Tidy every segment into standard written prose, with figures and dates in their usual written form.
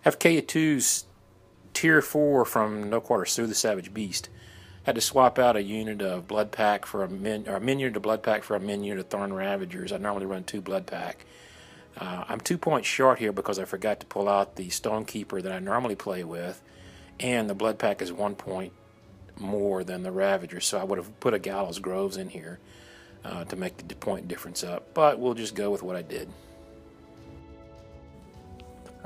Have K2's Tier 4 from No Quarter Sue the Savage Beast. Had to swap out a unit of Blood Pack for a min unit of Blood Pack for a min unit of Tharn Ravagers. I normally run 2 Blood Pack. I'm 2 points short here because I forgot to pull out the Stonekeeper that I normally play with, and the Blood Pack is 1 point more than the Ravager, so I would have put a Gallows Groves in here to make the point difference up, but we'll just go with what I did.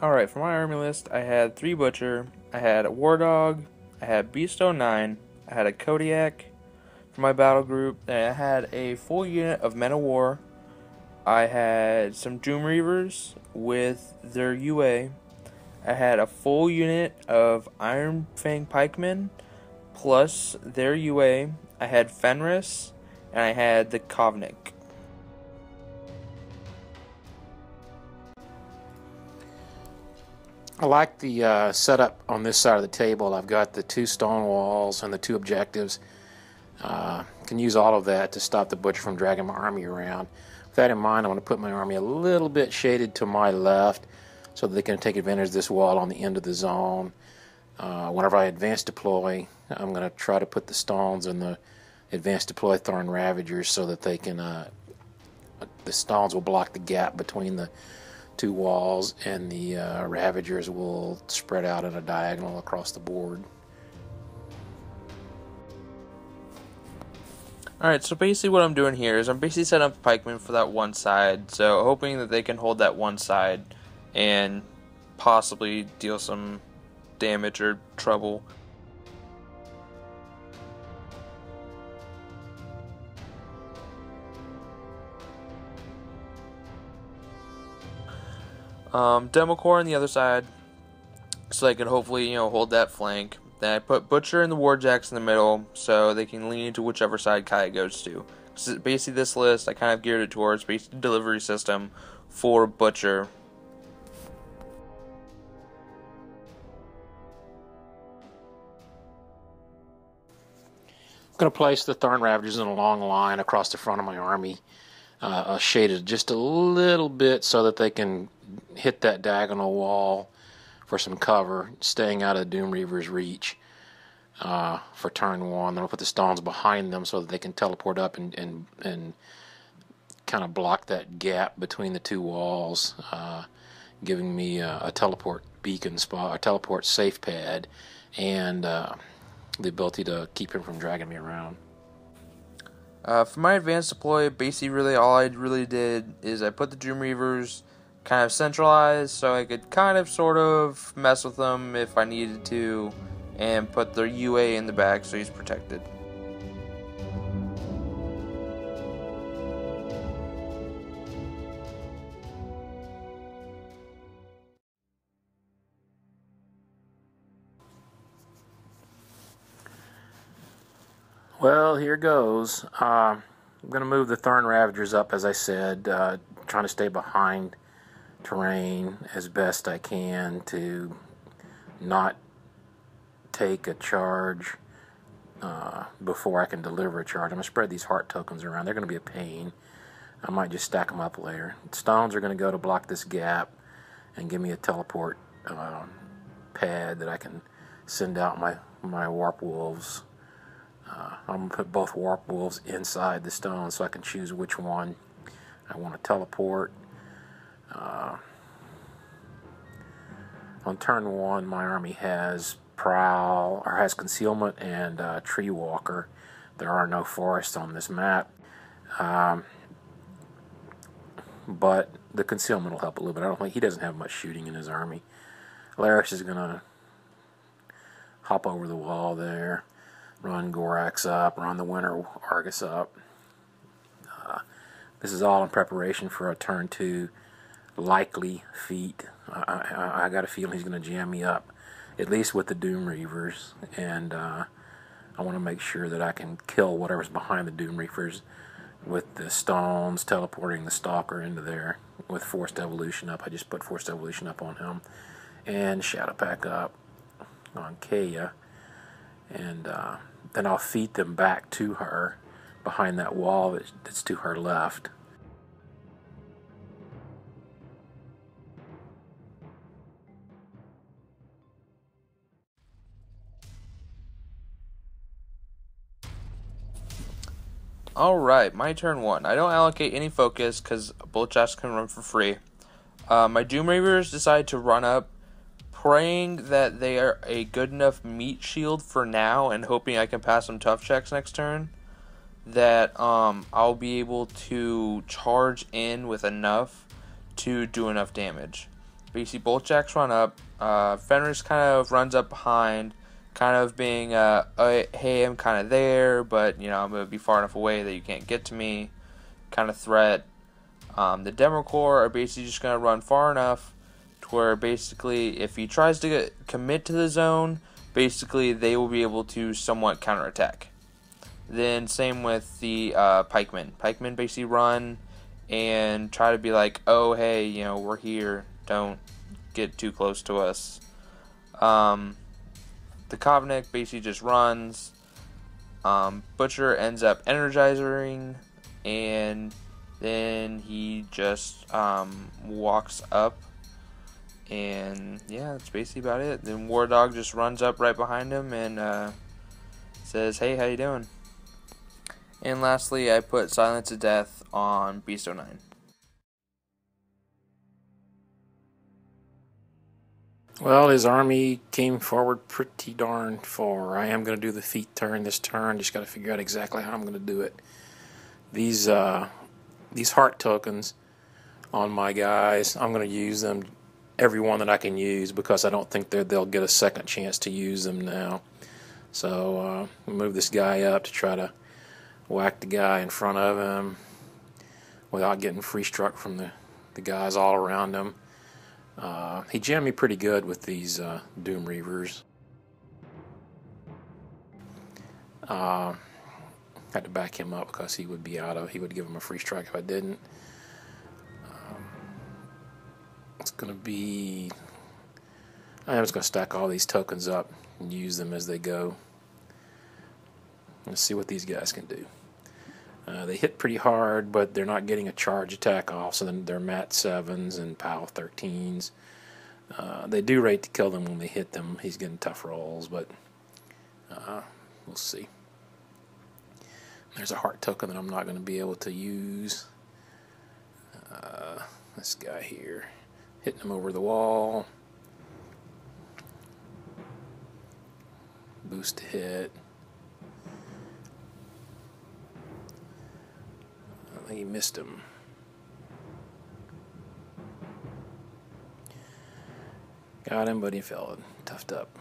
Alright, for my army list, I had 3 Butcher, I had a Wardog, I had Beast 09, I had a Kodiak for my battle group, and I had a full unit of Man-o-War. I had some Doom Reavers with their UA. I had a full unit of Iron Fang Pikemen plus their UA. I had Fenris, and I had the Kovnik. I like the setup on this side of the table. I've got the 2 stone walls and the 2 objectives. Can use all of that to stop the Butcher from dragging my army around. With that in mind, I'm going to put my army a little bit shaded to my left so that they can take advantage of this wall on the end of the zone. Whenever I advance deploy, I'm going to try to put the stones in the advance deploy Tharn Ravagers so that they can the stones will block the gap between the 2 walls, and the Ravagers will spread out at a diagonal across the board. Alright, so basically what I'm doing here is I'm basically setting up Pikemen for that one side, so hoping that they can hold that one side and possibly deal some damage or trouble. Demo Corps on the other side, so they can hopefully, hold that flank. Then I put Butcher and the Warjacks in the middle, so they can lean to whichever side Kai goes to. So basically, this list I kind of geared it towards basically delivery system for Butcher. I'm going to place the Tharn Ravagers in a long line across the front of my army, shaded just a little bit so that they can hit that diagonal wall for some cover, staying out of the Doom Reaver's reach for turn 1. Then I'll put the stones behind them so that they can teleport up and kind of block that gap between the 2 walls, giving me a teleport beacon spot, a teleport safe pad, and the ability to keep him from dragging me around. For my advanced deploy, basically all I really did is I put the Doom Reavers kind of centralized so I could kind of sort of mess with them if I needed to, and put their UA in the back so he's protected. Well, here goes. I'm going to move the Tharn Ravagers up, as I said, trying to stay behind terrain as best I can to not take a charge before I can deliver a charge. I'm going to spread these heart tokens around. They're going to be a pain. I might just stack them up later. Stones are going to go to block this gap and give me a teleport pad that I can send out my Warpwolves. I'm going to put both Warpwolves inside the stone so I can choose which one I want to teleport. On turn 1, my army has Prowl, or has Concealment and Tree Walker. There are no forests on this map. But the Concealment will help a little bit. I don't think he doesn't have much shooting in his army. Laris is going to hop over the wall there, run Gorax up, run the Winter Argus up. This is all in preparation for a turn 2 likely feat. I got a feeling he's going to jam me up, at least with the Doom Reavers, and I want to make sure that I can kill whatever's behind the Doom Reavers with the stones, teleporting the Stalker into there with Forced Evolution up. I just put Forced Evolution up on him, and Shadow Pack up on Kaya, and then I'll feed them back to her behind that wall that's to her left. Alright, my turn 1. I don't allocate any focus because both jacks can run for free. My Doom Reavers decide to run up, praying that they are a good enough meat shield for now and hoping I can pass some tough checks next turn, that I'll be able to charge in with enough to do enough damage. But you see both jacks run up. Fenris kind of runs up behind, kind of being, hey, I'm kind of there, but, you know, I'm going to be far enough away that you can't get to me kind of threat. The Demo Corps are basically just going to run far enough to where basically if he tries to commit to the zone, basically they will be able to somewhat counterattack. Then same with the Pikemen. Pikemen basically run and try to be like, oh, hey, you know, we're here. Don't get too close to us. The Kovnik basically just runs. Butcher ends up energizing, and then he just walks up, and yeah, that's basically about it. Then Wardog just runs up right behind him and says, hey, how you doing? And lastly, I put Silence of Death on Beast 09. Well, his army came forward pretty darn far. I am going to do the feat turn this turn. Just got to figure out exactly how I'm going to do it. These heart tokens on my guys, I'm going to use them, every one that I can use, because I don't think they'll get a second chance to use them now. So move this guy up to try to whack the guy in front of him without getting free struck from the guys all around him. He jammed me pretty good with these Doom Reavers. Had to back him up because he would give him a free strike if I didn't. It's going to be... I'm just going to stack all these tokens up and use them as they go. Let's see what these guys can do. They hit pretty hard, but they're not getting a charge attack off, so then they're Mat 7s and Pal 13s. They do rate to kill them when they hit them. He's getting tough rolls, but we'll see. There's a heart token that I'm not going to be able to use. This guy here. Hitting him over the wall. Boost to hit. I think he missed him. Got him, but he fell toughed up.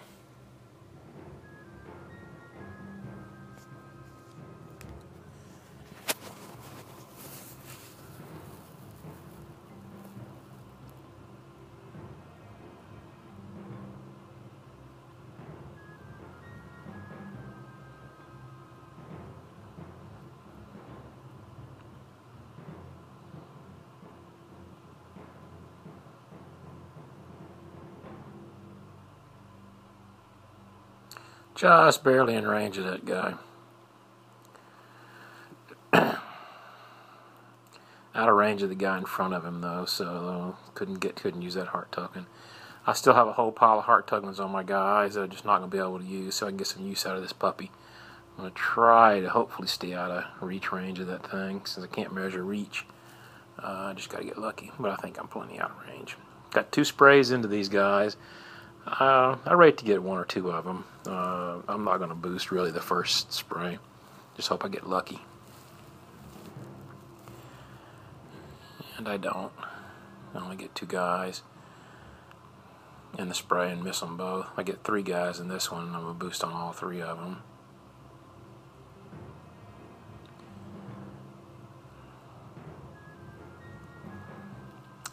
Just barely in range of that guy. Out of range of the guy in front of him though, so couldn't use that heart token. I still have a whole pile of heart tokens on my guys that I'm just not going to be able to use, so I can get some use out of this puppy. I'm going to try to hopefully stay out of reach range of that thing, since I can't measure reach. I just got to get lucky, but I think I'm plenty out of range. Got 2 sprays into these guys. I rate to get 1 or 2 of them. I'm not going to boost really the first spray. Just hope I get lucky. And I don't. I only get 2 guys in the spray and miss them both. I get 3 guys in this one, and I'm going to boost on all 3 of them.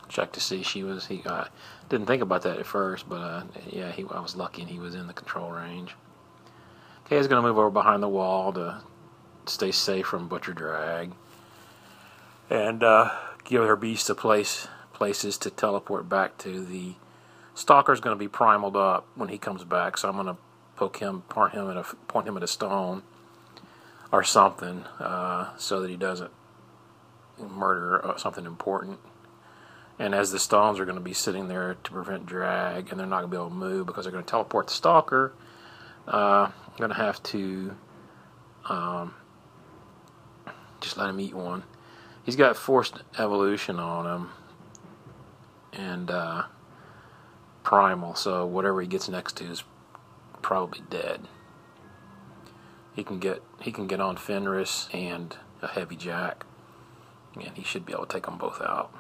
Check to see he didn't think about that at first, but yeah, I was lucky and he was in the control range. Okay, he's going to move over behind the wall to stay safe from Butcher Drag, and give her beast a places to teleport back to. The Stalker's going to be primaled up when he comes back, so I'm going to point him at a stone or something, so that he doesn't murder something important. And as the stones are going to be sitting there to prevent drag, and they're not going to be able to move because they're going to teleport the Stalker, I'm going to have to Just let him eat one. He's got forced evolution on him. And primal, so whatever he gets next to is probably dead. He can get on Fenris and a heavy jack, and he should be able to take them both out.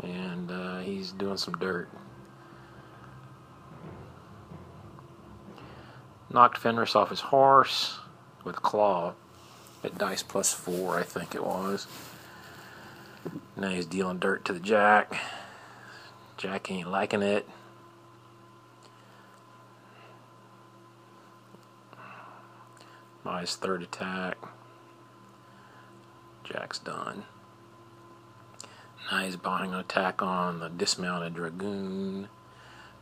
And he's doing some dirt. Knocked Fenris off his horse with a claw at dice +4, I think it was. Now he's dealing dirt to the jack. Jack ain't liking it. By his third attack, Jack's done. Now he's buying an attack on the dismounted Dragoon.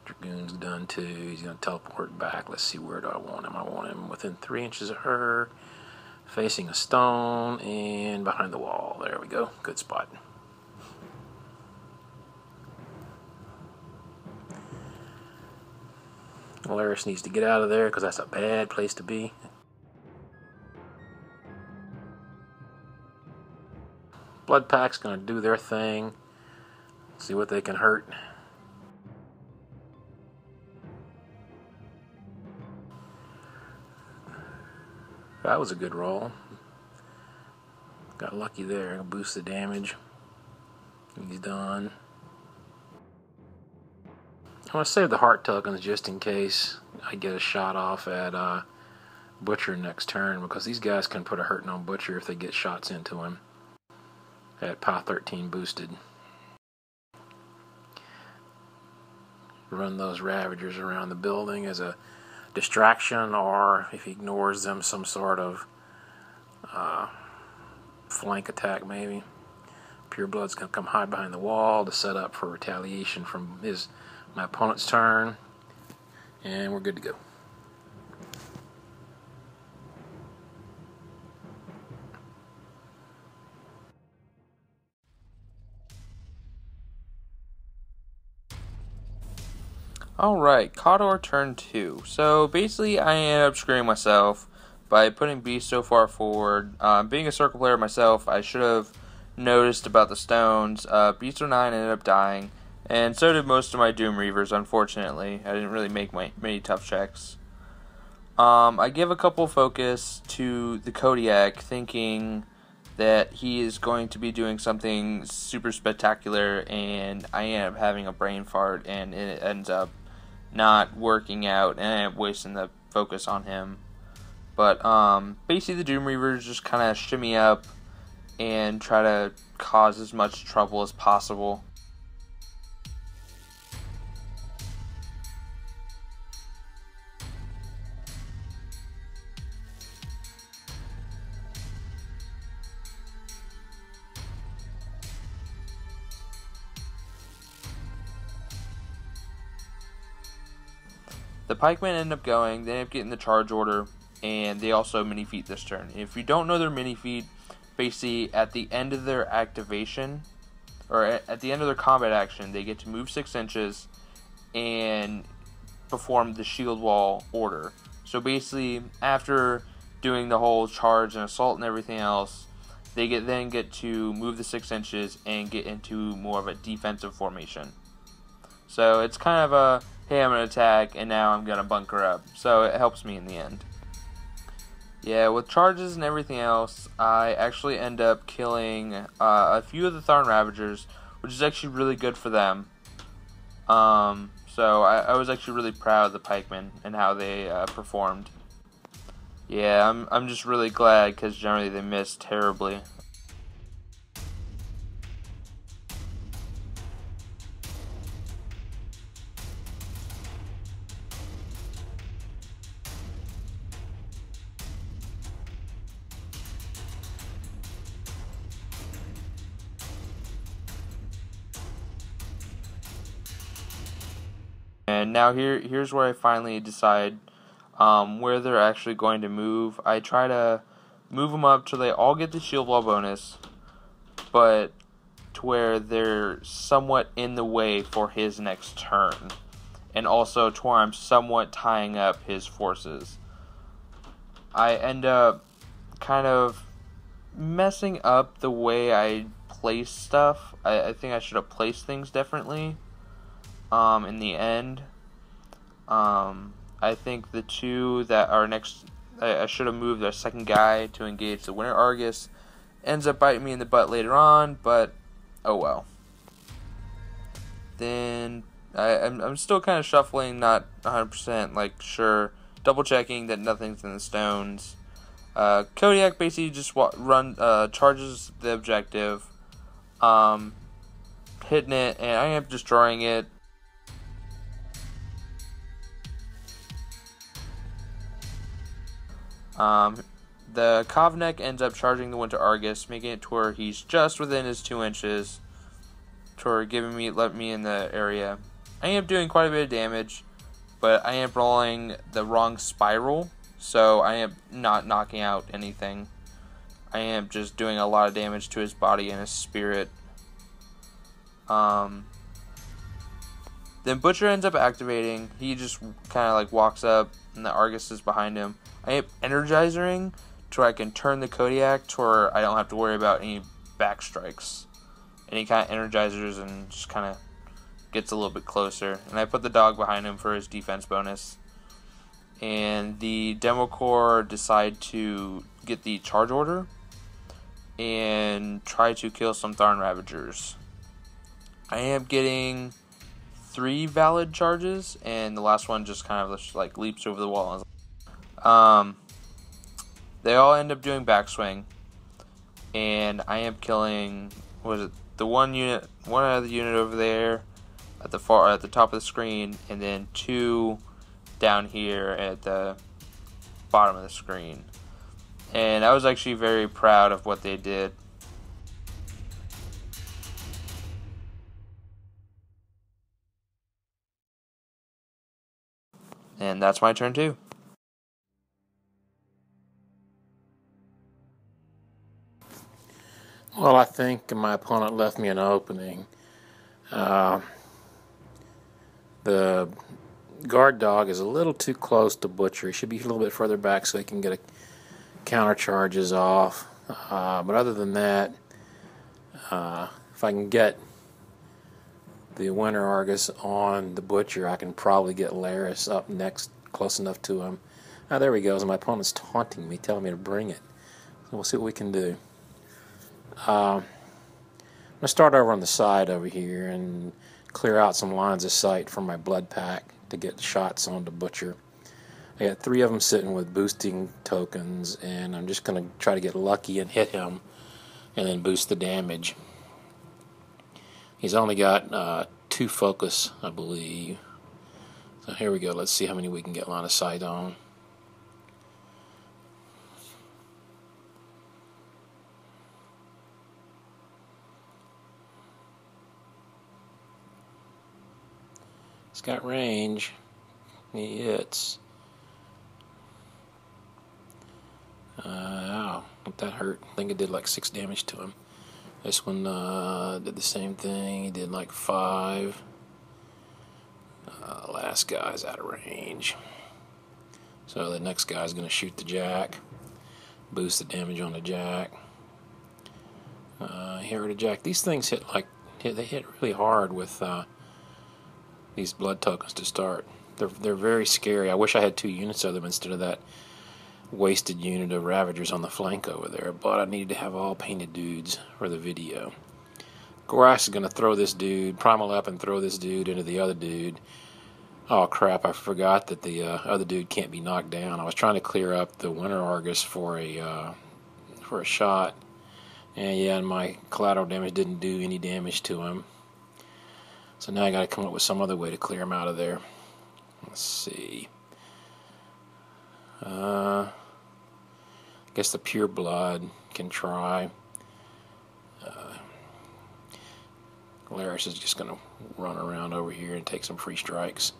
Dragoon's done too. He's going to teleport back. Let's see, where do I want him? I want him within 3 inches of her, facing a stone, and behind the wall. There we go. Good spot. Laris needs to get out of there because that's a bad place to be. Blood Pack's going to do their thing. See what they can hurt. That was a good roll. Got lucky there. Boost the damage. He's done. I'm going to save the heart tokens just in case I get a shot off at Butcher next turn, because these guys can put a hurting on Butcher if they get shots into him at POW 13 boosted. Run those Ravagers around the building as a distraction, or if he ignores them, some sort of flank attack maybe. Pureblood's going to come hide behind the wall to set up for retaliation from my opponent's turn, and we're good to go. Alright, Khador turn 2. So basically I ended up screwing myself by putting Beast so far forward. Being a circle player myself, I should have noticed about the stones. Beast 09 ended up dying, and so did most of my Doom Reavers, unfortunately. I didn't really make many tough checks. I give a couple focus to the Kodiak, thinking that he is going to be doing something super spectacular, and I end up having a brain fart, and it ends up not working out, and I end up wasting the focus on him. But basically the Doom Reavers just kind of shimmy up and try to cause as much trouble as possible. The Pikemen end up going, they end up getting the charge order, and they also mini-feat this turn. If you don't know their mini-feat, basically at the end of their activation, or at the end of their combat action, they get to move 6 inches and perform the shield wall order. So basically, after doing the whole charge and assault and everything else, they then get to move the 6 inches and get into more of a defensive formation. So it's kind of a, hey, I'm going to attack, and now I'm going to bunker up. So it helps me in the end. Yeah, with charges and everything else, I actually end up killing a few of the Tharn Ravagers, which is actually really good for them. So I was actually really proud of the Pikemen and how they performed. Yeah, I'm just really glad, because generally they missed terribly. And now here's where I finally decide where they're actually going to move. I try to move them up till they all get the shield wall bonus, but to where they're somewhat in the way for his next turn. and also to where I'm somewhat tying up his forces. I end up kind of messing up the way I place stuff. I think I should have placed things differently in the end. I think the two that are next, I should have moved the second guy to engage the Winter Argus. Ends up biting me in the butt later on, but oh well. Then I'm still kind of shuffling, not 100% like sure, double checking that nothing's in the stones. Kodiak basically just charges the objective, hitting it, and I am destroying it. The Kovnik ends up charging the Winter Argus, making it to where he's just within his 2 inches, to where let me in the area. I am doing quite a bit of damage, but I am rolling the wrong spiral, so I am not knocking out anything. I am just doing a lot of damage to his body and his spirit. Then Butcher ends up activating. He just kind of like walks up, and the Argus is behind him. I am energizing to where I can turn the Kodiak to where I don't have to worry about any back strikes. And he kind of energizers and just kind of gets a little bit closer. And I put the dog behind him for his defense bonus. And the Demo Corps decide to get the charge order and try to kill some Tharn Ravagers. I am getting 3 valid charges, and the last one just kind of just like leaps over the wall. They all end up doing backswing, and I am killing, the one other unit over there at the top of the screen, and then 2 down here at the bottom of the screen. And I was actually very proud of what they did. And that's my turn too. Well, I think my opponent left me an opening. The guard dog is a little too close to Butcher. He should be a little bit further back so he can get counter charges off. But other than that, if I can get the Winter Argus on the Butcher, I can probably get Laris up next, close enough to him. Now there he goes, and my opponent's taunting me, telling me to bring it. So we'll see what we can do. I'm going to start over on the side over here and clear out some lines of sight from my blood pack to get shots on the Butcher. I got 3 of them sitting with boosting tokens, and I'm just going to try to get lucky and hit him and then boost the damage. He's only got 2 focus, I believe. So here we go. Let's see how many we can get line of sight on. He's got range. He hits. Ow, that hurt. I think it did like 6 damage to him. This one did the same thing. He did like 5. Last guy's out of range. So the next guy's going to shoot the jack. Boost the damage on the jack. Here the jack. These things they hit really hard with these blood tokens to start. They're very scary. I wish I had 2 units of them instead of that wasted unit of Ravagers on the flank over there, but I needed to have all painted dudes for the video. Gorax is going to throw this dude, primal up and throw this dude into the other dude. Oh crap, I forgot that the other dude can't be knocked down. I was trying to clear up the Winter Argus for a shot, and yeah, my collateral damage didn't do any damage to him. So now I got to come up with some other way to clear him out of there. Let's see. I guess the Pureblood can try. Laris is just going to run around over here and take some free strikes.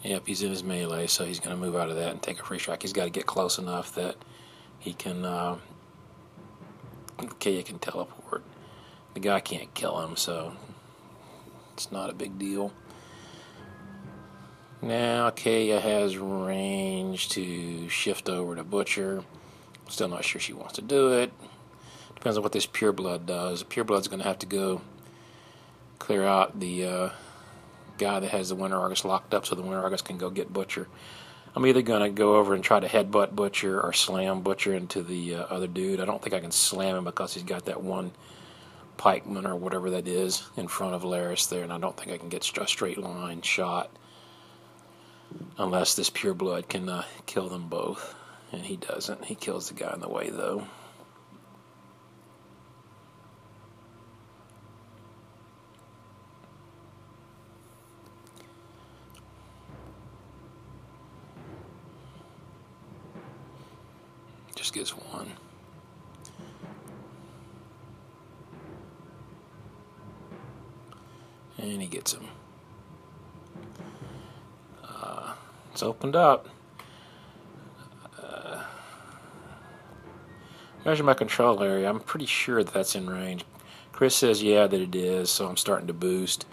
Yep, he's in his melee, so he's going to move out of that and take a free strike. He's got to get close enough that he can, okay, he can teleport. The guy can't kill him, so it's not a big deal. Now Kaya has range to shift over to Butcher. Still not sure she wants to do it. Depends on what this Pureblood does. Pureblood's going to have to go clear out the guy that has the Winter Argus locked up so the Winter Argus can go get Butcher. I'm either going to go over and try to headbutt Butcher or slam Butcher into the other dude. I don't think I can slam him because he's got that one Pikemen or whatever that is in front of Laris there, and I don't think I can get a straight line shot unless this Pureblood can kill them both. And he doesn't. He kills the guy in the way, though. Just gets one. And he gets him. It's opened up. Measure my control area. I'm pretty sure that that's in range. Chris says yeah that it is, so I'm starting to boost.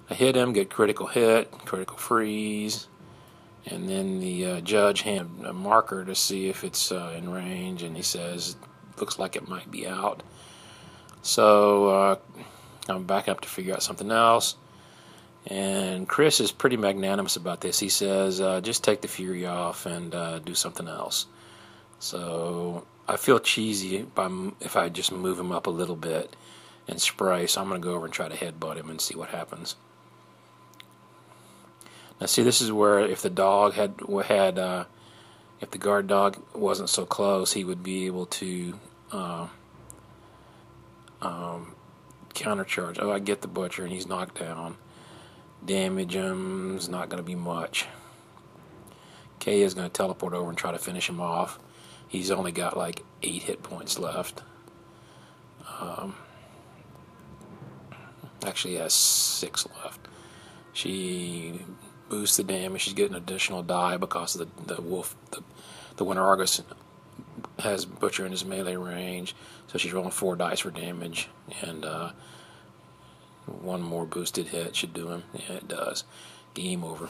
I hit him, get critical hit, critical freeze, and then the judge hands a marker to see if it's in range, and he says looks like it might be out. So I'm back up to figure out something else. And Chris is pretty magnanimous about this. He says just take the fury off and do something else. So I feel cheesy if I just move him up a little bit and spray, so I'm going to go over and try to headbutt him and see what happens. Now see, this is where if the dog if the guard dog wasn't so close, he would be able to countercharge. Oh, I get the Butcher and he's knocked down. Damage him is not going to be much. Kay is going to teleport over and try to finish him off. He's only got like 8 hit points left. Actually, he has 6 left. She boosts the damage. She's getting an additional die because of the wolf. The Winter Argus has Butcher in his melee range, so she's rolling 4 dice for damage, and 1 more boosted hit should do him. Yeah, it does. Game over.